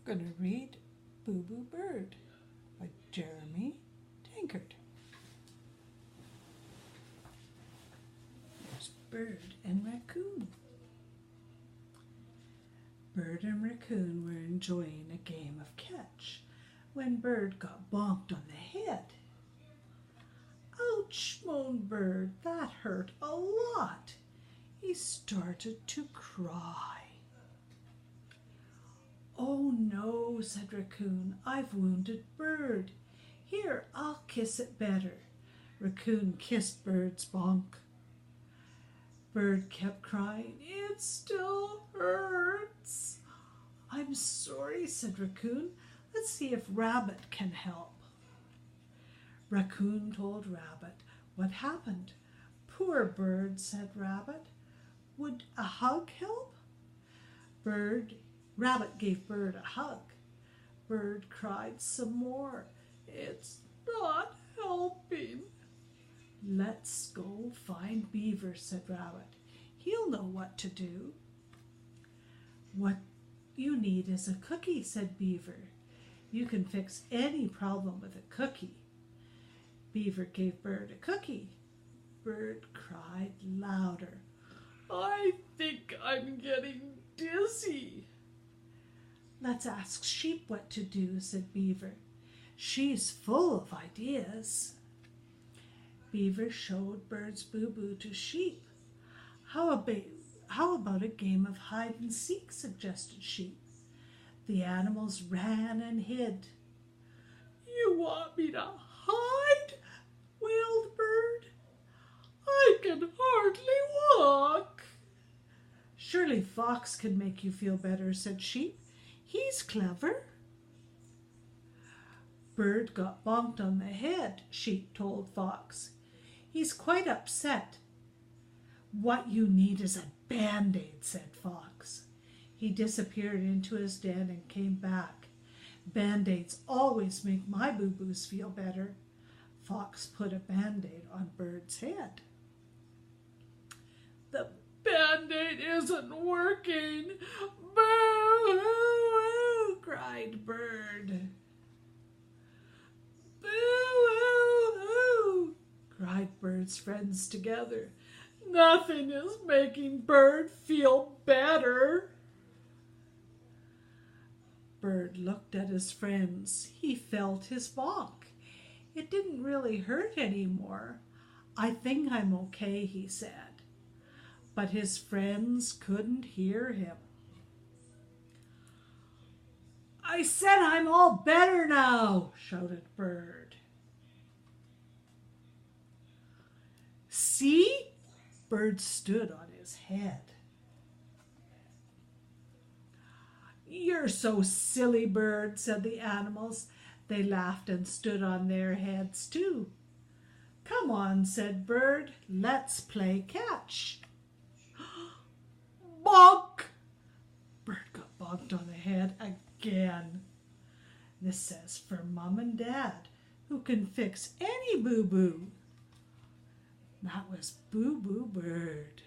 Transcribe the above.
We're going to read Boo Boo Bird by Jeremy Tankard. There's Bird and Raccoon. Bird and Raccoon were enjoying a game of catch when Bird got bonked on the head. Ouch, moaned Bird, that hurt a lot. He started to cry. Oh no, said Raccoon, I've wounded Bird. Here, I'll kiss it better. Raccoon kissed Bird's bonk. Bird kept crying, it still hurts. I'm sorry, said Raccoon. Let's see if Rabbit can help. Raccoon told Rabbit what happened. Poor Bird, said Rabbit. Would a hug help? Rabbit gave Bird a hug. Bird cried some more. It's not helping. Let's go find Beaver, said Rabbit. He'll know what to do. What you need is a cookie, said Beaver. You can fix any problem with a cookie. Beaver gave Bird a cookie. Bird cried louder. I think I'm getting dizzy. Let's ask Sheep what to do, said Beaver. She's full of ideas. Beaver showed Bird's boo-boo to Sheep. How about a game of hide and seek, suggested Sheep. The animals ran and hid. You want me to hide? Wailed Bird. I can hardly walk. Surely Fox can make you feel better, said Sheep. He's clever. Bird got bonked on the head, Sheep told Fox. He's quite upset. What you need is a Band-Aid, said Fox. He disappeared into his den and came back. Band-Aids always make my boo-boos feel better. Fox put a Band-Aid on Bird's head. The Band-Aid isn't working. Boo-hoo-hoo, cried Bird. Boo-hoo-hoo, cried Bird's friends together. Nothing is making Bird feel better. Bird looked at his friends. He felt his bonk. It didn't really hurt anymore. I think I'm okay, he said. But his friends couldn't hear him. I said I'm all better now, shouted Bird. See? Bird stood on his head. You're so silly, Bird, said the animals. They laughed and stood on their heads too. Come on, said Bird, let's play catch. Bonk! Bird got bonked on the head again. This says for Mom and Dad, who can fix any boo-boo. That was Boo Boo Bird.